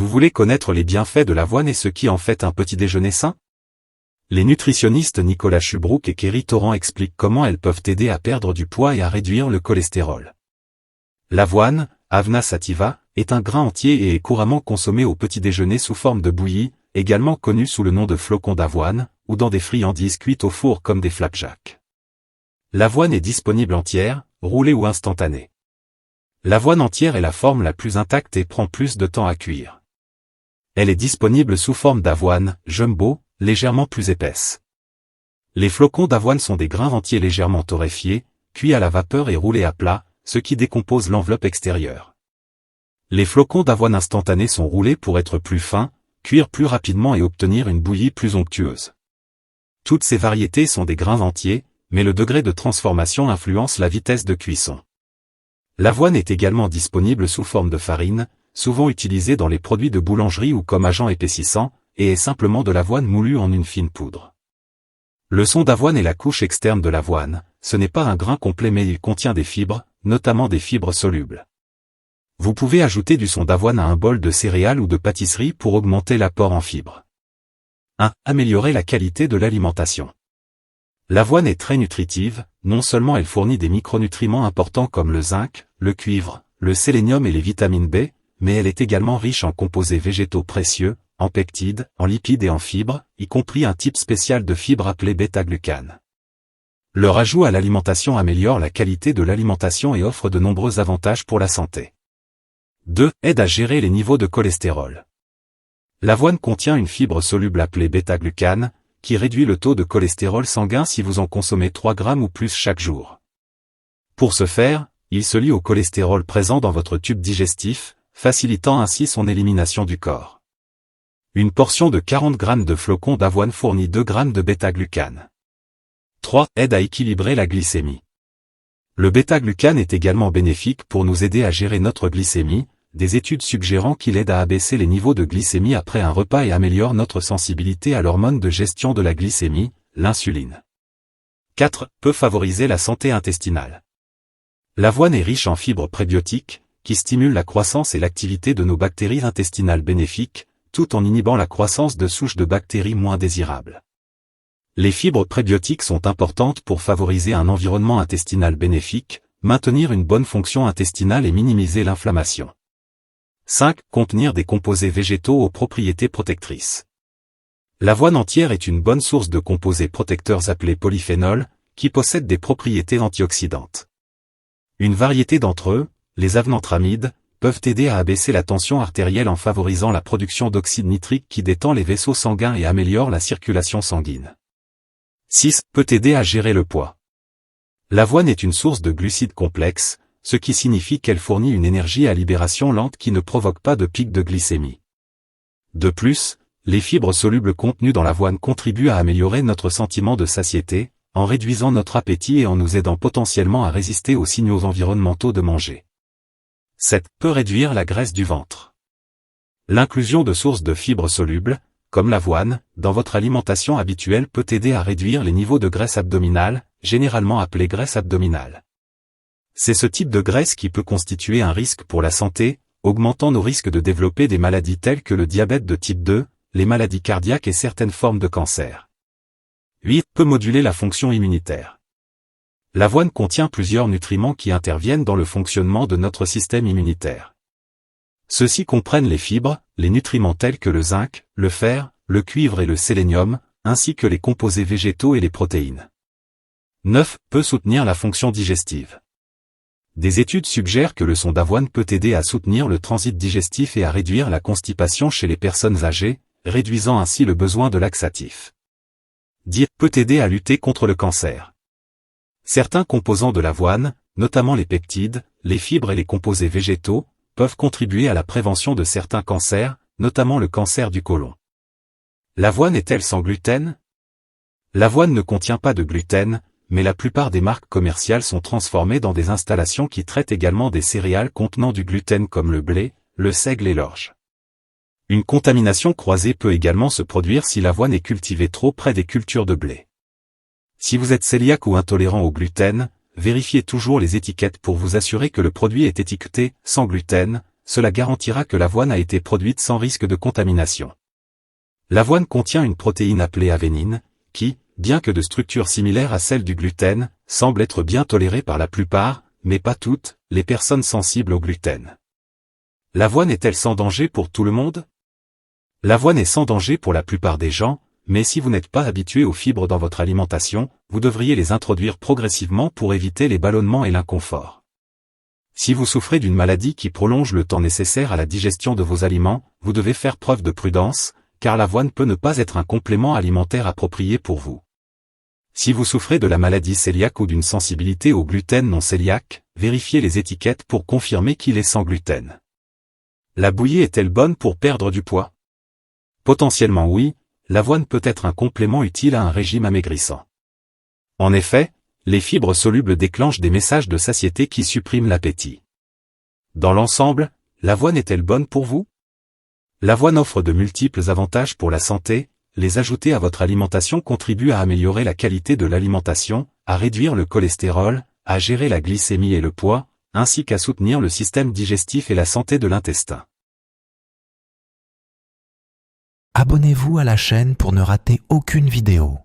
Vous voulez connaître les bienfaits de l'avoine et ce qui en fait un petit déjeuner sain? Les nutritionnistes Nicolas Chubrouk et Kerry Torrent expliquent comment elles peuvent aider à perdre du poids et à réduire le cholestérol. L'avoine, Avena sativa, est un grain entier et est couramment consommé au petit déjeuner sous forme de bouillie, également connu sous le nom de flocons d'avoine, ou dans des friandises cuites au four comme des flapjacks. L'avoine est disponible entière, roulée ou instantanée. L'avoine entière est la forme la plus intacte et prend plus de temps à cuire. Elle est disponible sous forme d'avoine, jumbo, légèrement plus épaisse. Les flocons d'avoine sont des grains entiers légèrement torréfiés, cuits à la vapeur et roulés à plat, ce qui décompose l'enveloppe extérieure. Les flocons d'avoine instantanés sont roulés pour être plus fins, cuire plus rapidement et obtenir une bouillie plus onctueuse. Toutes ces variétés sont des grains entiers, mais le degré de transformation influence la vitesse de cuisson. L'avoine est également disponible sous forme de farine, souvent utilisée dans les produits de boulangerie ou comme agent épaississant, et est simplement de l'avoine moulue en une fine poudre. Le son d'avoine est la couche externe de l'avoine, ce n'est pas un grain complet mais il contient des fibres, notamment des fibres solubles. Vous pouvez ajouter du son d'avoine à un bol de céréales ou de pâtisserie pour augmenter l'apport en fibres. 1. Améliorer la qualité de l'alimentation. L'avoine est très nutritive, non seulement elle fournit des micronutriments importants comme le zinc, le cuivre, le sélénium et les vitamines B, mais elle est également riche en composés végétaux précieux, en peptides, en lipides et en fibres, y compris un type spécial de fibre appelé bêta-glucane. Leur ajout à l'alimentation améliore la qualité de l'alimentation et offre de nombreux avantages pour la santé. 2. Aide à gérer les niveaux de cholestérol. L'avoine contient une fibre soluble appelée bêta-glucane, qui réduit le taux de cholestérol sanguin si vous en consommez 3 grammes ou plus chaque jour. Pour ce faire, il se lie au cholestérol présent dans votre tube digestif, facilitant ainsi son élimination du corps. Une portion de 40 grammes de flocons d'avoine fournit 2 grammes de bêta-glucane. 3. Aide à équilibrer la glycémie. Le bêta-glucane est également bénéfique pour nous aider à gérer notre glycémie, des études suggérant qu'il aide à abaisser les niveaux de glycémie après un repas et améliore notre sensibilité à l'hormone de gestion de la glycémie, l'insuline. 4. Peut favoriser la santé intestinale. L'avoine est riche en fibres prébiotiques, qui stimulent la croissance et l'activité de nos bactéries intestinales bénéfiques, tout en inhibant la croissance de souches de bactéries moins désirables. Les fibres prébiotiques sont importantes pour favoriser un environnement intestinal bénéfique, maintenir une bonne fonction intestinale et minimiser l'inflammation. 5. Contenir des composés végétaux aux propriétés protectrices. L'avoine entière est une bonne source de composés protecteurs appelés polyphénols, qui possèdent des propriétés antioxydantes. Une variété d'entre eux, les avenantramides, peuvent aider à abaisser la tension artérielle en favorisant la production d'oxyde nitrique qui détend les vaisseaux sanguins et améliore la circulation sanguine. 6. Peut aider à gérer le poids. L'avoine est une source de glucides complexes, ce qui signifie qu'elle fournit une énergie à libération lente qui ne provoque pas de pic de glycémie. De plus, les fibres solubles contenues dans l'avoine contribuent à améliorer notre sentiment de satiété, en réduisant notre appétit et en nous aidant potentiellement à résister aux signaux environnementaux de manger. 7. Peut réduire la graisse du ventre. L'inclusion de sources de fibres solubles, comme l'avoine, dans votre alimentation habituelle peut aider à réduire les niveaux de graisse abdominale, généralement appelée graisse abdominale. C'est ce type de graisse qui peut constituer un risque pour la santé, augmentant nos risques de développer des maladies telles que le diabète de type 2, les maladies cardiaques et certaines formes de cancer. 8. Peut moduler la fonction immunitaire. L'avoine contient plusieurs nutriments qui interviennent dans le fonctionnement de notre système immunitaire. Ceux-ci comprennent les fibres, les nutriments tels que le zinc, le fer, le cuivre et le sélénium, ainsi que les composés végétaux et les protéines. 9. Peut soutenir la fonction digestive. Des études suggèrent que le son d'avoine peut aider à soutenir le transit digestif et à réduire la constipation chez les personnes âgées, réduisant ainsi le besoin de laxatifs. 10. Peut aider à lutter contre le cancer. Certains composants de l'avoine, notamment les peptides, les fibres et les composés végétaux, peuvent contribuer à la prévention de certains cancers, notamment le cancer du côlon. L'avoine est-elle sans gluten? L'avoine ne contient pas de gluten, mais la plupart des marques commerciales sont transformées dans des installations qui traitent également des céréales contenant du gluten comme le blé, le seigle et l'orge. Une contamination croisée peut également se produire si l'avoine est cultivée trop près des cultures de blé. Si vous êtes cœliaque ou intolérant au gluten, vérifiez toujours les étiquettes pour vous assurer que le produit est étiqueté « sans gluten », cela garantira que l'avoine a été produite sans risque de contamination. L'avoine contient une protéine appelée avénine, qui, bien que de structure similaire à celle du gluten, semble être bien tolérée par la plupart, mais pas toutes, les personnes sensibles au gluten. L'avoine est-elle sans danger pour tout le monde? L'avoine est sans danger pour la plupart des gens, mais si vous n'êtes pas habitué aux fibres dans votre alimentation, vous devriez les introduire progressivement pour éviter les ballonnements et l'inconfort. Si vous souffrez d'une maladie qui prolonge le temps nécessaire à la digestion de vos aliments, vous devez faire preuve de prudence, car l'avoine peut ne pas être un complément alimentaire approprié pour vous. Si vous souffrez de la maladie cœliaque ou d'une sensibilité au gluten non cœliaque, vérifiez les étiquettes pour confirmer qu'il est sans gluten. La bouillie est-elle bonne pour perdre du poids? Potentiellement oui, l'avoine peut être un complément utile à un régime amaigrissant. En effet, les fibres solubles déclenchent des messages de satiété qui suppriment l'appétit. Dans l'ensemble, l'avoine est-elle bonne pour vous? L'avoine offre de multiples avantages pour la santé. Les ajouter à votre alimentation contribue à améliorer la qualité de l'alimentation, à réduire le cholestérol, à gérer la glycémie et le poids, ainsi qu'à soutenir le système digestif et la santé de l'intestin. Abonnez-vous à la chaîne pour ne rater aucune vidéo.